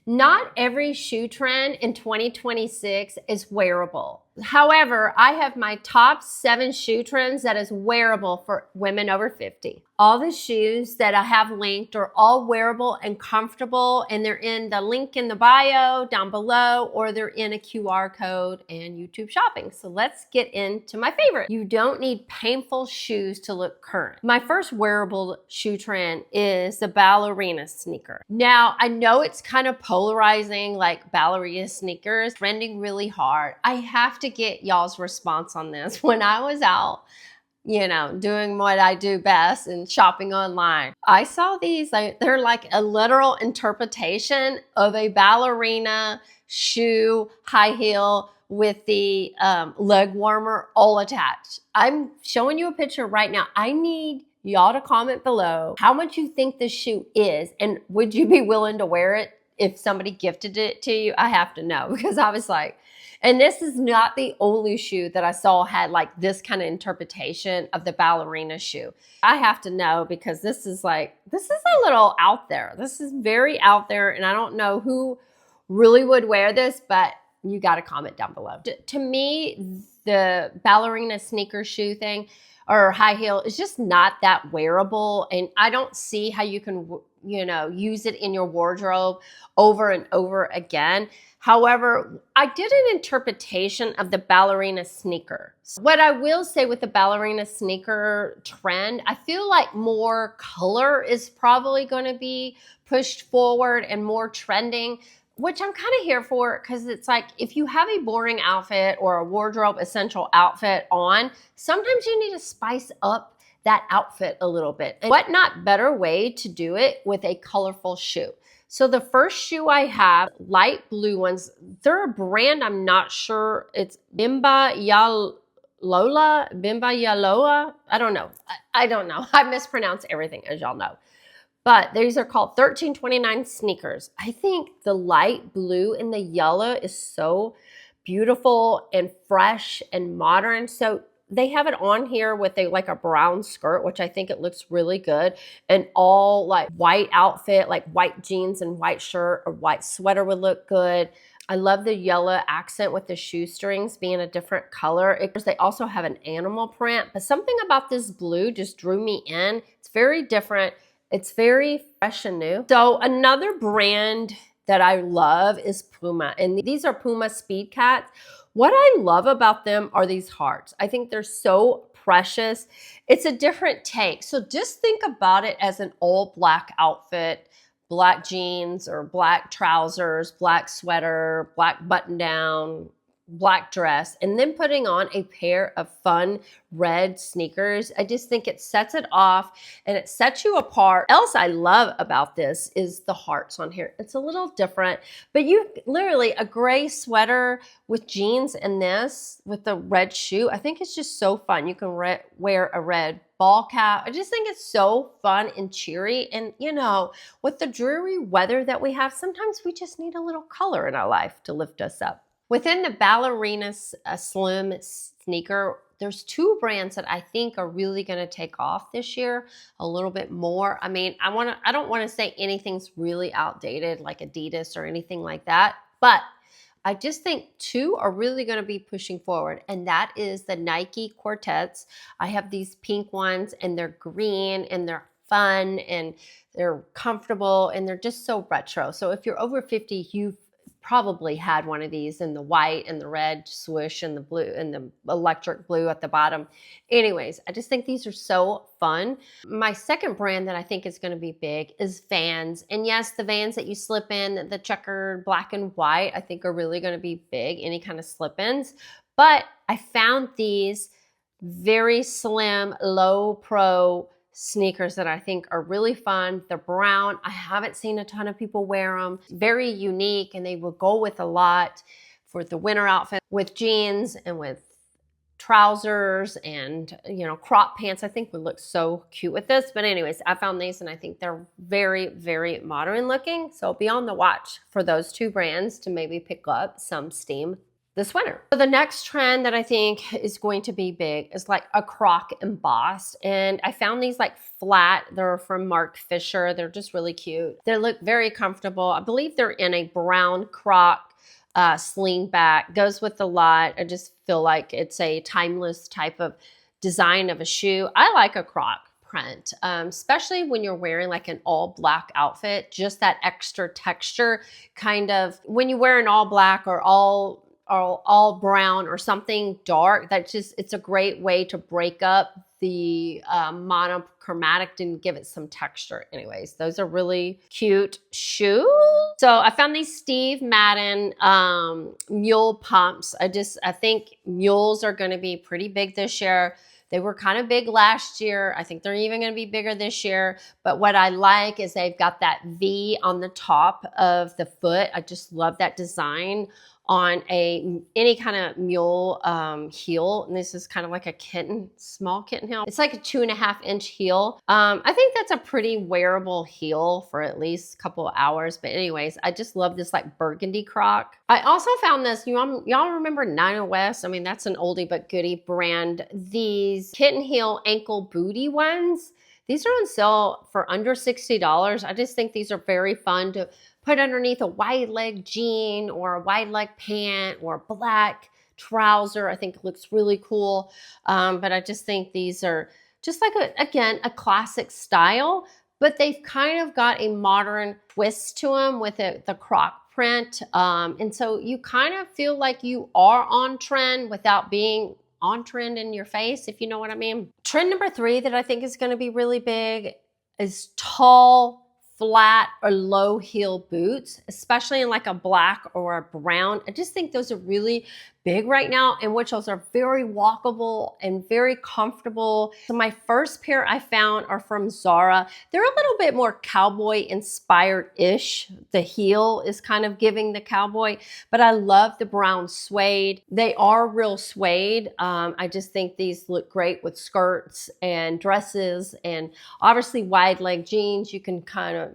Not every shoe trend in 2026 is wearable. However, I have my top 7 shoe trends that is wearable for women over 50. All the shoes that I have linked are all wearable and comfortable, and they're in the link in the bio down below, or they're in a QR code and YouTube shopping. So let's get into my favorite. You don't need painful shoes to look current. My first wearable shoe trend is the Ballerina sneaker. Now, I know it's kind of polarizing, like ballerina sneakers, trending really hard. I have to get y'all's response on this. When I was out, doing what I do best and shopping online, I saw these, they're like a literal interpretation of a ballerina shoe, high heel with the leg warmer all attached. I'm showing you a picture right now. I need y'all to comment below how much you think this shoe is, and would you be willing to wear it if somebody gifted it to you? I have to know, because I was like, and this is not the only shoe that I saw had like this kind of interpretation of the ballerina shoe. I have to know, because this is a little out there. This is very out there, and I don't know who really would wear this, but you got to comment down below. To me, the ballerina sneaker shoe thing or high heel is just not that wearable, and I don't see how you can, use it in your wardrobe over and over again. However, I did an interpretation of the ballerina sneaker. What I will say with the ballerina sneaker trend, I feel like more color is probably going to be pushed forward and more trending, which I'm kind of here for, because it's like, if you have a boring outfit or a wardrobe essential outfit on, sometimes you need to spice up that outfit a little bit. And what not better way to do it with a colorful shoe? So the first shoe I have, light blue ones, they're a brand I'm not sure. It's Bimba Yaloa. I don't know. I don't know. I mispronounce everything, as y'all know. But these are called 1329 sneakers. I think the light blue and the yellow is so beautiful and fresh and modern. So they have it on here with a brown skirt, which I think it looks really good. And all like white outfit, like white jeans and white shirt or white sweater would look good. I love the yellow accent with the shoestrings being a different color. They also have an animal print, but something about this blue just drew me in. It's very different. It's very fresh and new. So another brand that I love is Puma, and these are Puma Speed Cats. What I love about them are these hearts. I think they're so precious. It's a different take. So just think about it as an all black outfit, black jeans or black trousers, black sweater, black button down, black dress, and then putting on a pair of fun red sneakers. I just think it sets it off and it sets you apart. Else I love about this is the hearts on here. It's a little different, but you literally a gray sweater with jeans and this with the red shoe. I think it's just so fun. You can wear a red ball cap. I just think it's so fun and cheery. And with the dreary weather that we have, sometimes we just need a little color in our life to lift us up. Within the Ballerina slim sneaker, there's 2 brands that I think are really going to take off this year a little bit more. I mean, I don't want to say anything's really outdated like Adidas or anything like that, but I just think 2 are really going to be pushing forward, and that is the Nike Quartets. I have these pink ones, and they're green, and they're fun, and they're comfortable, and they're just so retro. So if you're over 50, you've probably had one of these in the white and the red swoosh and the blue and the electric blue at the bottom. Anyways, I just think these are so fun. My second brand that I think is going to be big is Vans. And yes, the Vans that you slip in, the checkered black and white, I think are really going to be big, any kind of slip-ins. But I found these very slim, low pro sneakers that I think are really fun. They're brown. I haven't seen a ton of people wear them. Very unique, and they will go with a lot for the winter outfit with jeans and with trousers and crop pants. I think would look so cute with this. But anyways, I found these and I think they're very, very modern looking. So be on the watch for those 2 brands to maybe pick up some steam this winter. So the next trend that I think is going to be big is like a Croc embossed. And I found these like flat. They're from Mark Fisher. They're just really cute. They look very comfortable. I believe they're in a brown Croc sling back. Goes with a lot. I just feel like it's a timeless type of design of a shoe. I like a Croc print, especially when you're wearing like an all black outfit, just that extra texture kind of, when you wear an all black or all brown or something dark, that just, it's a great way to break up the monochromatic and give it some texture. Anyways, those are really cute shoes. So I found these Steve Madden mule pumps. I think mules are going to be pretty big this year. They were kind of big last year. I think they're even going to be bigger this year. But what I like is they've got that V on the top of the foot. I just love that design on any kind of mule heel. And this is kind of like a small kitten heel. It's like a 2.5-inch heel. I think that's a pretty wearable heel for at least a couple of hours. But anyways, I just love this like burgundy Croc. I also found this, y'all remember Nina West? I mean, that's an oldie but goodie brand. These kitten heel ankle booty ones. These are on sale for under $60. I just think these are very fun to put underneath a wide leg jean or a wide leg pant or a black trouser. I think it looks really cool. But I just think these are just like, again, a classic style, but they've kind of got a modern twist to them with the Croc print. And so you kind of feel like you are on trend without being on trend in your face, if you know what I mean. Trend number 3 that I think is going to be really big is tall, flat or low heel boots, especially in like a black or a brown. I just think those are really big right now, and which those are very walkable and very comfortable. So my first pair I found are from Zara. They're a little bit more cowboy inspired-ish. The heel is kind of giving the cowboy, but I love the brown suede. They are real suede. I just think these look great with skirts and dresses, and obviously wide leg jeans. You can kind of,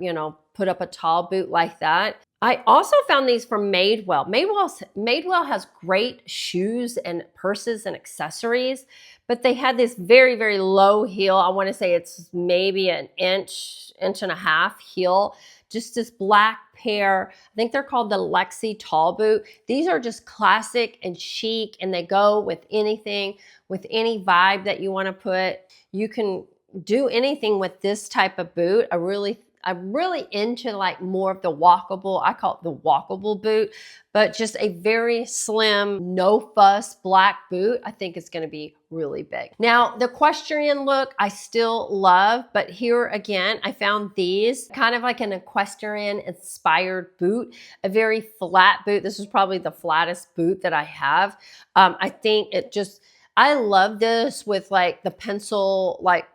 put up a tall boot like that. I also found these from Madewell. Madewell has great shoes and purses and accessories, but they had this very, very low heel. I want to say it's maybe an inch and a half heel. Just this black pair. I think they're called the Lexi Tall Boot. These are just classic and chic, and they go with anything, with any vibe that you want to put. You can do anything with this type of boot. I'm really into like more of the walkable, I call it the walkable boot, but just a very slim, no fuss black boot. I think it's going to be really big. Now, the equestrian look, I still love, but here again, I found these kind of like an equestrian inspired boot, a very flat boot. This is probably the flattest boot that I have. I think I love this with like the pencil, like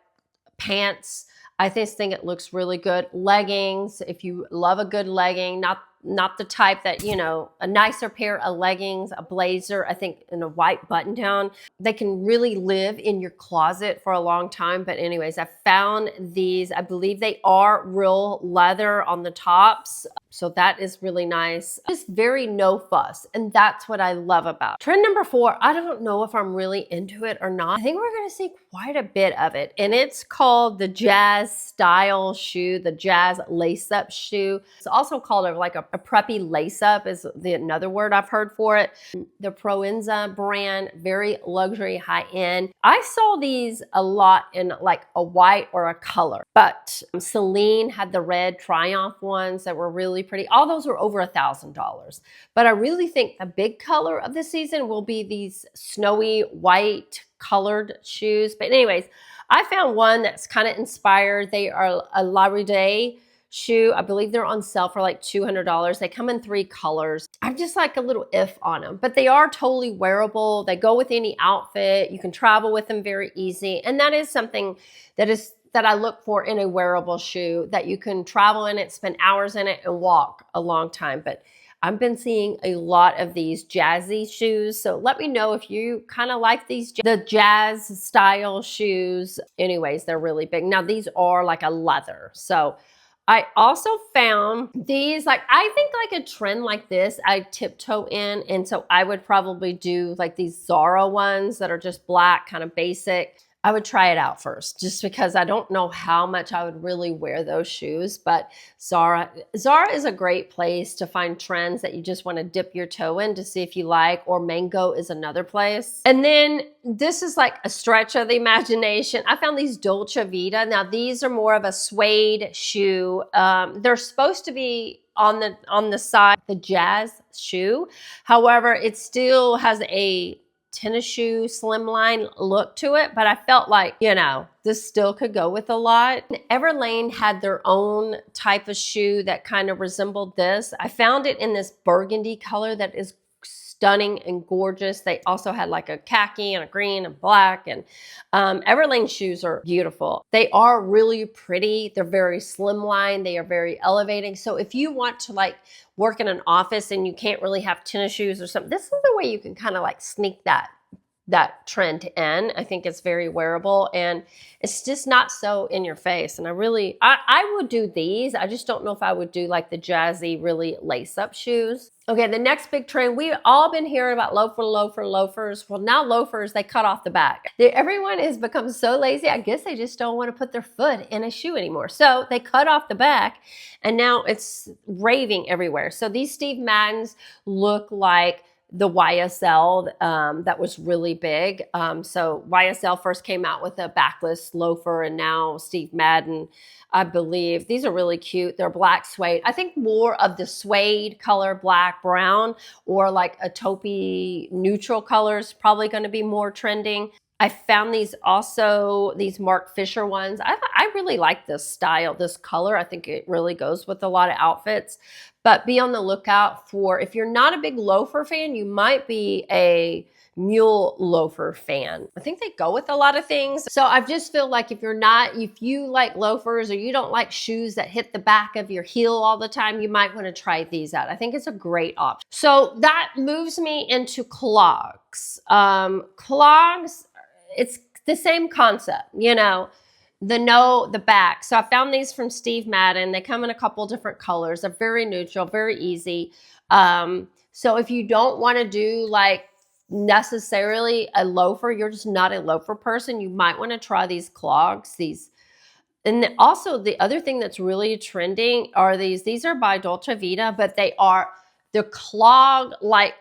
pants. I just think it looks really good. Leggings, if you love a good legging, not the type that, a nicer pair of leggings, a blazer, I think in a white button down, they can really live in your closet for a long time. But anyways, I found these, I believe they are real leather on the tops. So that is really nice. Just very no fuss. And that's what I love about. Trend number 4, I don't know if I'm really into it or not. I think we're going to see quite a bit of it. And it's called the Jazz style shoe, the Jazz lace-up shoe. It's also called like a preppy lace-up is another word I've heard for it. The Proenza brand, very luxury, high-end. I saw these a lot in like a white or a color, but Celine had the red Triumph ones that were really pretty. All those were over $1,000. But I really think the big color of the season will be these snowy white colored shoes. But anyways, I found one that's kind of inspired. They are a La Ride shoe. I believe they're on sale for like $200. They come in 3 colors. I'm just like a little if on them, but they are totally wearable. They go with any outfit. You can travel with them very easy. And that is something that I look for in a wearable shoe, that you can travel in it, spend hours in it, and walk a long time. But I've been seeing a lot of these jazzy shoes. So let me know if you kind of like the jazz style shoes. Anyways, they're really big. Now these are like a leather. So I also found these, like, I think like a trend like this, I tiptoe in. And so I would probably do like these Zara ones that are just black, kind of basic. I would try it out first just because I don't know how much I would really wear those shoes. But Zara is a great place to find trends that you just want to dip your toe in to see if you like, or Mango is another place. And then this is like a stretch of the imagination. I found these Dolce Vita. Now these are more of a suede shoe. They're supposed to be on the side, the jazz shoe. However, it still has a tennis shoe slimline look to it, but I felt like, you know, this still could go with a lot. Everlane had their own type of shoe that kind of resembled this. I found it in this burgundy color that is stunning and gorgeous. They also had like a khaki and a green and black, and Everlane shoes are beautiful. They are really pretty. They're very slimline. They are very elevating. So if you want to like work in an office and you can't really have tennis shoes or something, this is the way you can kind of like sneak that trend in. I think it's very wearable and it's just not so in your face. And I would do these. I just don't know if I would do like the jazzy, really lace up shoes. Okay, the next big trend, we've all been hearing about loafers. Well, now loafers, they cut off the back. Everyone has become so lazy. I guess they just don't want to put their foot in a shoe anymore. So they cut off the back and now it's raving everywhere. So these Steve Maddens look like the YSL that was really big. So YSL first came out with a backless loafer, and now Steve Madden, I believe. These are really cute. They're black suede. I think more of the suede color, black, brown, or like a taupey neutral colors probably going to be more trending. I found these also, these Mark Fisher ones. I really like this style, this color. I think it really goes with a lot of outfits. But be on the lookout for, if you're not a big loafer fan, you might be a mule loafer fan. I think they go with a lot of things. So I just feel like if you like loafers or you don't like shoes that hit the back of your heel all the time, you might want to try these out. I think it's a great option. So that moves me into clogs. Clogs, it's the same concept, you know. The back. So I found these from Steve Madden. They come in a couple different colors. They're very neutral, very easy. So if you don't want to do like necessarily a loafer, you're just not a loafer person, you might want to try these clogs. And also the other thing that's really trending are these are by Dolce Vita, but they're clog like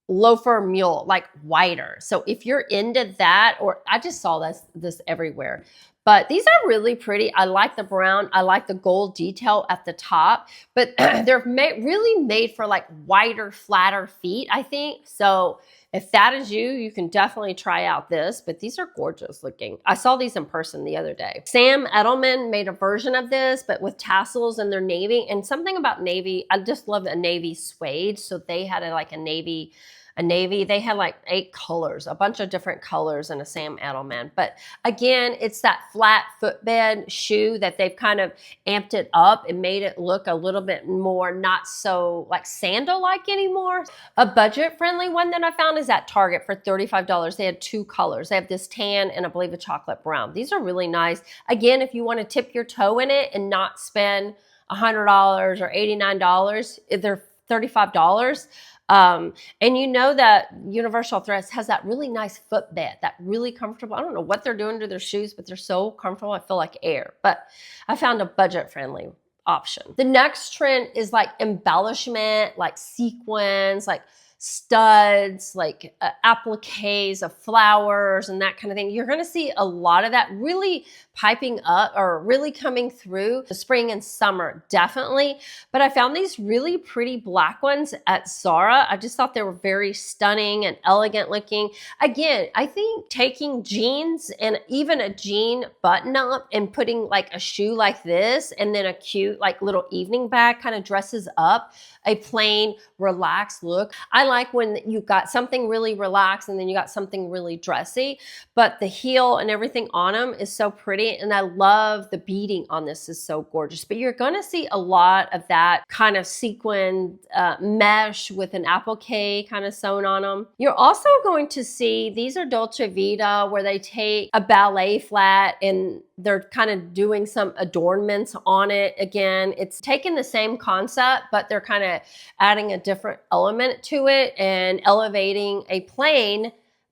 loafer mule, like wider. So if you're into that, or I just saw this everywhere. But these are really pretty. I like the brown. I like the gold detail at the top. But they're really made for like wider, flatter feet, I think. So if that is you, you can definitely try out this. But these are gorgeous looking. I saw these in person the other day. Sam Edelman made a version of this, but with tassels, and they're navy. And something about navy, I just love a navy suede. So they had a navy. They had like 8 colors, a bunch of different colors in a Sam Edelman. But again, it's that flat footbed shoe that they've kind of amped it up and made it look a little bit more not so like sandal-like anymore. A budget-friendly one that I found is at Target for $35. They had 2 colors. They have this tan and I believe a chocolate brown. These are really nice. Again, if you want to tip your toe in it and not spend $100 or $89, they're $35. And you know that Universal Threads has that really nice footbed, that really comfortable. I don't know what they're doing to their shoes, but they're so comfortable. I feel like air. But I found a budget-friendly option. The next trend is like embellishment, like sequins, like studs, like appliques of flowers and that kind of thing. You're going to see a lot of that really piping up or really coming through the spring and summer, definitely. But I found these really pretty black ones at Zara. I just thought they were very stunning and elegant looking. Again, I think taking jeans and even a jean button up and putting like a shoe like this and then a cute like little evening bag kind of dresses up a plain relaxed look. I like when you got something really relaxed and then you got something really dressy, but the heel and everything on them is so pretty. And I love the beading on this is so gorgeous. But you're gonna see a lot of that kind of sequined mesh with an applique kind of sewn on them. You're also going to see, these are Dolce Vita, where they take a ballet flat and they're kind of doing some adornments on it. Again, it's taking the same concept, but they're kind of adding a different element to it and elevating a plain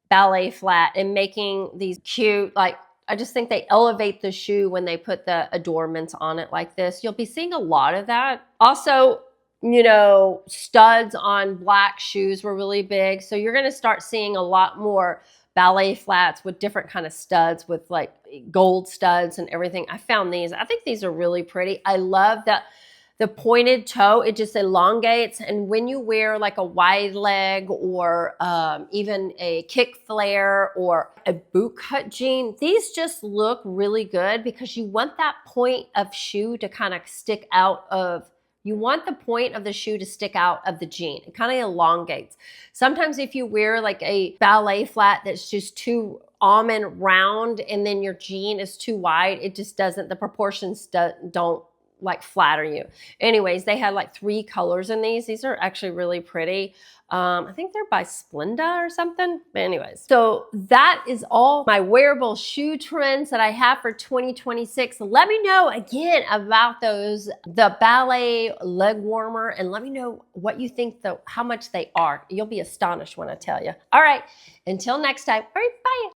ballet flat and making these cute, like, I just think they elevate the shoe when they put the adornments on it like this. You'll be seeing a lot of that. Also, you know, studs on black shoes were really big. So you're going to start seeing a lot more ballet flats with different kind of studs, with like gold studs and everything. I found these. I think these are really pretty. I love that the pointed toe, it just elongates. And when you wear like a wide leg or even a kick flare or a boot cut jean, these just look really good because you want that point of shoe to kind of stick out of, you want the point of the shoe to stick out of the jean. It kind of elongates. Sometimes if you wear like a ballet flat that's just too almond round and then your jean is too wide, it just doesn't, the proportions don't like flatter you. Anyways, they had like 3 colors in these. These are actually really pretty. I think they're by Splenda or something. But anyways, so that is all my wearable shoe trends that I have for 2026. Let me know again about those, the Ballet leg warmer, and let me know what you think, how much they are. You'll be astonished when I tell you. All right, until next time. All right, bye.